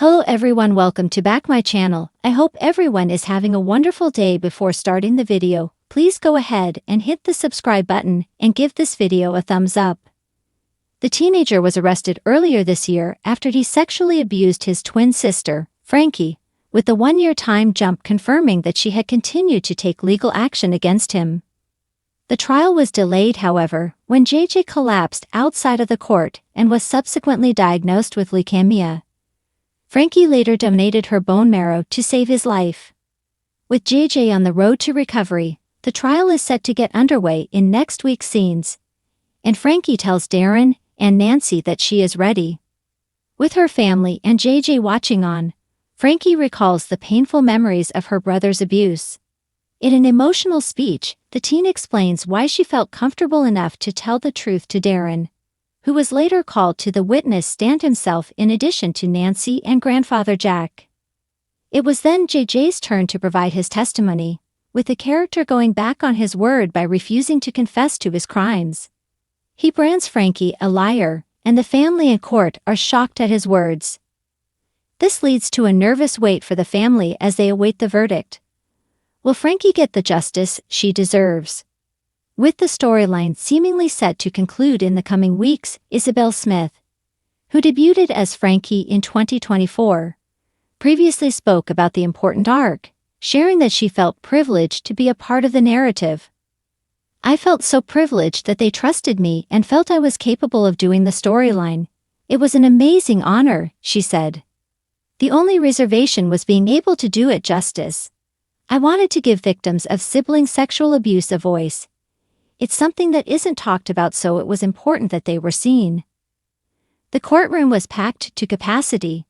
Hello everyone, welcome to back my channel. I hope everyone is having a wonderful day. Before starting the video, please go ahead and hit the subscribe button and give this video a thumbs up. The teenager was arrested earlier this year after he sexually abused his twin sister, Frankie, with the one-year time jump confirming that she had continued to take legal action against him. The trial was delayed, however, when JJ collapsed outside of the court and was subsequently diagnosed with leukemia. Frankie later donated her bone marrow to save his life. With JJ on the road to recovery, the trial is set to get underway in next week's scenes. And Frankie tells Darren and Nancy that she is ready. With her family and JJ watching on, Frankie recalls the painful memories of her brother's abuse. In an emotional speech, the teen explains why she felt comfortable enough to tell the truth to Darren, who was later called to the witness stand himself in addition to Nancy and grandfather Jack. It was then JJ's turn to provide his testimony, with the character going back on his word by refusing to confess to his crimes. He brands Frankie a liar, and the family and court are shocked at his words. This leads to a nervous wait for the family as they await the verdict. Will Frankie get the justice she deserves? With the storyline seemingly set to conclude in the coming weeks, Isabel Smith, who debuted as Frankie in 2024, previously spoke about the important arc, sharing that she felt privileged to be a part of the narrative. "I felt so privileged that they trusted me and felt I was capable of doing the storyline. It was an amazing honor," she said. "The only reservation was being able to do it justice. I wanted to give victims of sibling sexual abuse a voice. It's something that isn't talked about, so it was important that they were seen." The courtroom was packed to capacity,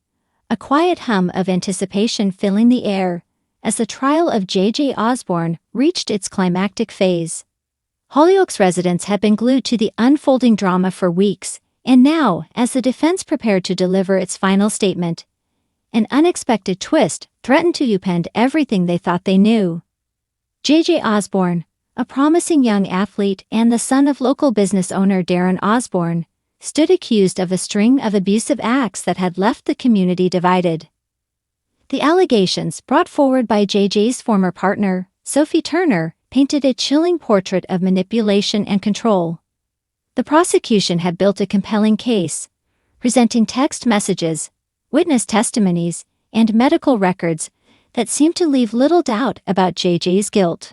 a quiet hum of anticipation filling the air as the trial of J.J. Osborne reached its climactic phase. Hollyoaks residents had been glued to the unfolding drama for weeks, and now, as the defense prepared to deliver its final statement, an unexpected twist threatened to upend everything they thought they knew. J.J. Osborne, a promising young athlete and the son of local business owner Darren Osborne, stood accused of a string of abusive acts that had left the community divided. The allegations brought forward by JJ's former partner, Sophie Turner, painted a chilling portrait of manipulation and control. The prosecution had built a compelling case, presenting text messages, witness testimonies, and medical records that seemed to leave little doubt about JJ's guilt.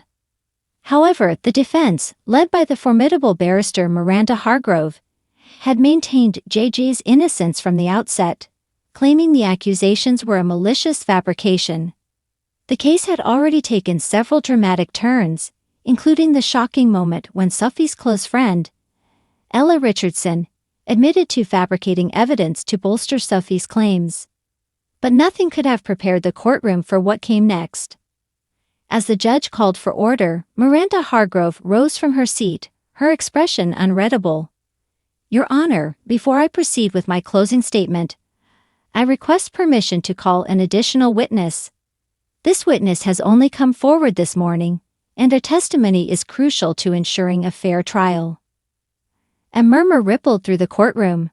However, the defense, led by the formidable barrister Miranda Hargrove, had maintained JJ's innocence from the outset, claiming the accusations were a malicious fabrication. The case had already taken several dramatic turns, including the shocking moment when Sophie's close friend, Ella Richardson, admitted to fabricating evidence to bolster Sophie's claims. But nothing could have prepared the courtroom for what came next. As the judge called for order, Miranda Hargrove rose from her seat, her expression unreadable. "Your Honor, before I proceed with my closing statement, I request permission to call an additional witness. This witness has only come forward this morning, and their testimony is crucial to ensuring a fair trial." A murmur rippled through the courtroom.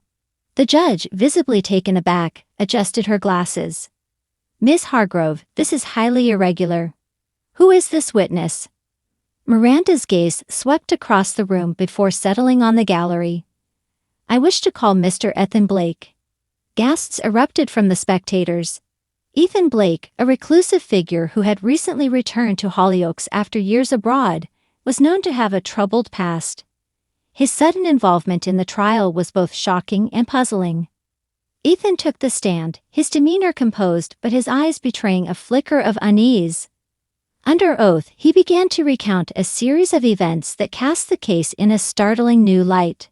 The judge, visibly taken aback, adjusted her glasses. "Ms. Hargrove, this is highly irregular. Who is this witness?" Miranda's gaze swept across the room before settling on the gallery. "I wish to call Mr. Ethan Blake." Gasps erupted from the spectators. Ethan Blake, a reclusive figure who had recently returned to Hollyoaks after years abroad, was known to have a troubled past. His sudden involvement in the trial was both shocking and puzzling. Ethan took the stand, his demeanor composed but his eyes betraying a flicker of unease. Under oath, he began to recount a series of events that cast the case in a startling new light.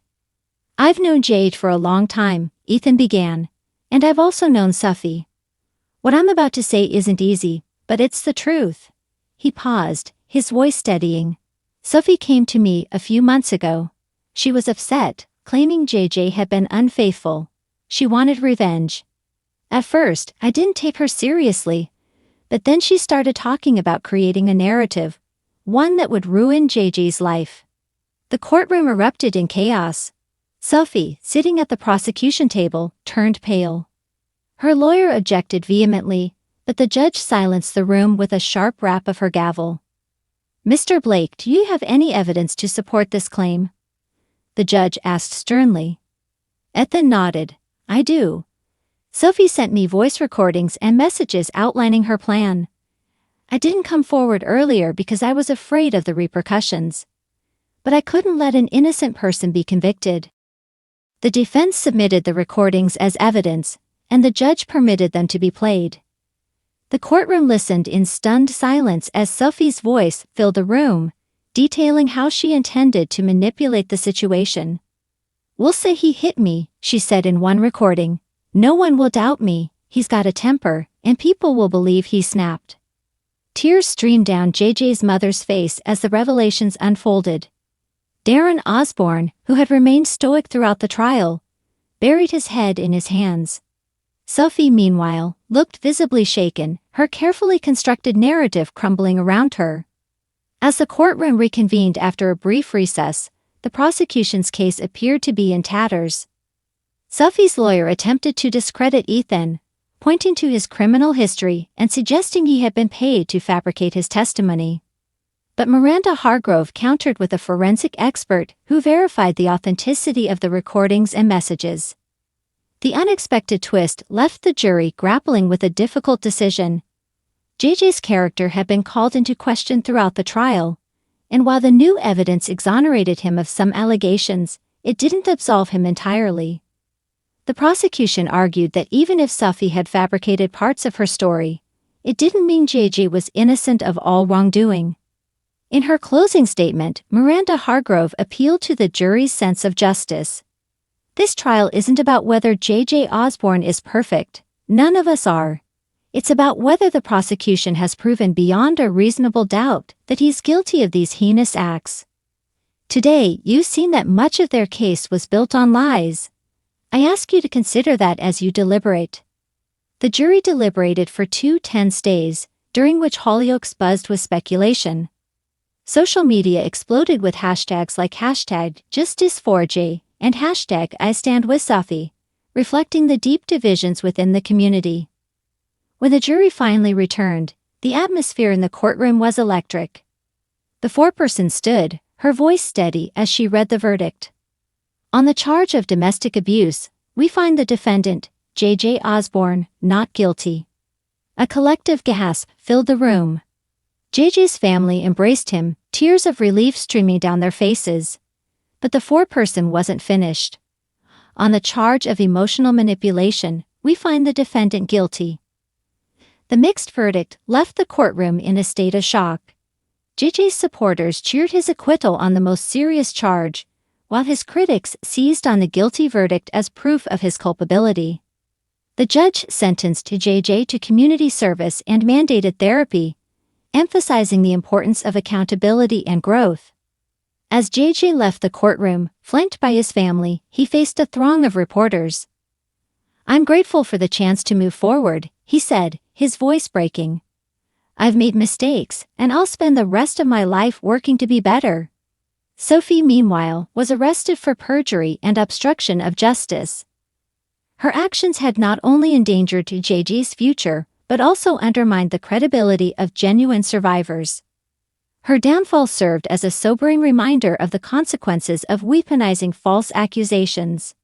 "I've known Jade for a long time," Ethan began, "and I've also known Sophie. What I'm about to say isn't easy, but it's the truth." He paused, his voice steadying. "Sophie came to me a few months ago. She was upset, claiming JJ had been unfaithful. She wanted revenge. At first, I didn't take her seriously, but then she started talking about creating a narrative, one that would ruin JJ's life." The courtroom erupted in chaos. Sophie, sitting at the prosecution table, turned pale. Her lawyer objected vehemently, but the judge silenced the room with a sharp rap of her gavel. "Mr. Blake, do you have any evidence to support this claim?" the judge asked sternly. Ethan nodded. "I do. Sophie sent me voice recordings and messages outlining her plan. I didn't come forward earlier because I was afraid of the repercussions. But I couldn't let an innocent person be convicted." The defense submitted the recordings as evidence, and the judge permitted them to be played. The courtroom listened in stunned silence as Sophie's voice filled the room, detailing how she intended to manipulate the situation. "We'll say he hit me," she said in one recording. "No one will doubt me, he's got a temper, and people will believe he snapped." Tears streamed down JJ's mother's face as the revelations unfolded. Darren Osborne, who had remained stoic throughout the trial, buried his head in his hands. Sophie, meanwhile, looked visibly shaken, her carefully constructed narrative crumbling around her. As the courtroom reconvened after a brief recess, the prosecution's case appeared to be in tatters. Sophie's lawyer attempted to discredit Ethan, pointing to his criminal history and suggesting he had been paid to fabricate his testimony. But Miranda Hargrove countered with a forensic expert who verified the authenticity of the recordings and messages. The unexpected twist left the jury grappling with a difficult decision. JJ's character had been called into question throughout the trial, and while the new evidence exonerated him of some allegations, it didn't absolve him entirely. The prosecution argued that even if Sophie had fabricated parts of her story, it didn't mean JJ was innocent of all wrongdoing. In her closing statement, Miranda Hargrove appealed to the jury's sense of justice. "This trial isn't about whether JJ Osborne is perfect. None of us are. It's about whether the prosecution has proven beyond a reasonable doubt that he's guilty of these heinous acts. Today, you've seen that much of their case was built on lies. I ask you to consider that as you deliberate." The jury deliberated for 2 tense days, during which Hollyoaks buzzed with speculation. Social media exploded with hashtags like #JusticeForJ and #IStandWithSophie, reflecting the deep divisions within the community. When the jury finally returned, the atmosphere in the courtroom was electric. The foreperson stood, her voice steady as she read the verdict. On the charge of domestic abuse, we find the defendant, JJ Osborne, not guilty. A collective gasp filled the room. JJ's family embraced him, tears of relief streaming down their faces. But the foreperson wasn't finished. On the charge of emotional manipulation, we find the defendant guilty. The mixed verdict left the courtroom in a state of shock. JJ's supporters cheered his acquittal on the most serious charge, while his critics seized on the guilty verdict as proof of his culpability. The judge sentenced JJ to community service and mandated therapy, emphasizing the importance of accountability and growth. As JJ left the courtroom, flanked by his family, he faced a throng of reporters. "I'm grateful for the chance to move forward," he said, his voice breaking. "I've made mistakes, and I'll spend the rest of my life working to be better." Sophie, meanwhile, was arrested for perjury and obstruction of justice. Her actions had not only endangered JJ's future, but also undermined the credibility of genuine survivors. Her downfall served as a sobering reminder of the consequences of weaponizing false accusations.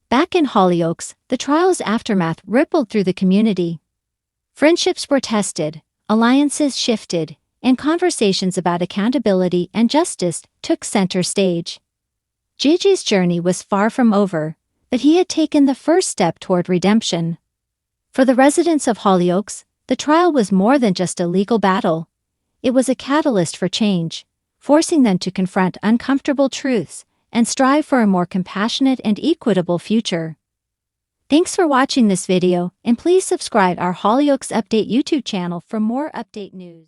Back in Hollyoaks, the trial's aftermath rippled through the community. Friendships were tested, alliances shifted, and conversations about accountability and justice took center stage. JJ's journey was far from over, but he had taken the first step toward redemption. For the residents of Hollyoaks, the trial was more than just a legal battle. It was a catalyst for change, forcing them to confront uncomfortable truths and strive for a more compassionate and equitable future. Thanks for watching this video, and please subscribe our Hollyoaks Update YouTube channel for more update news.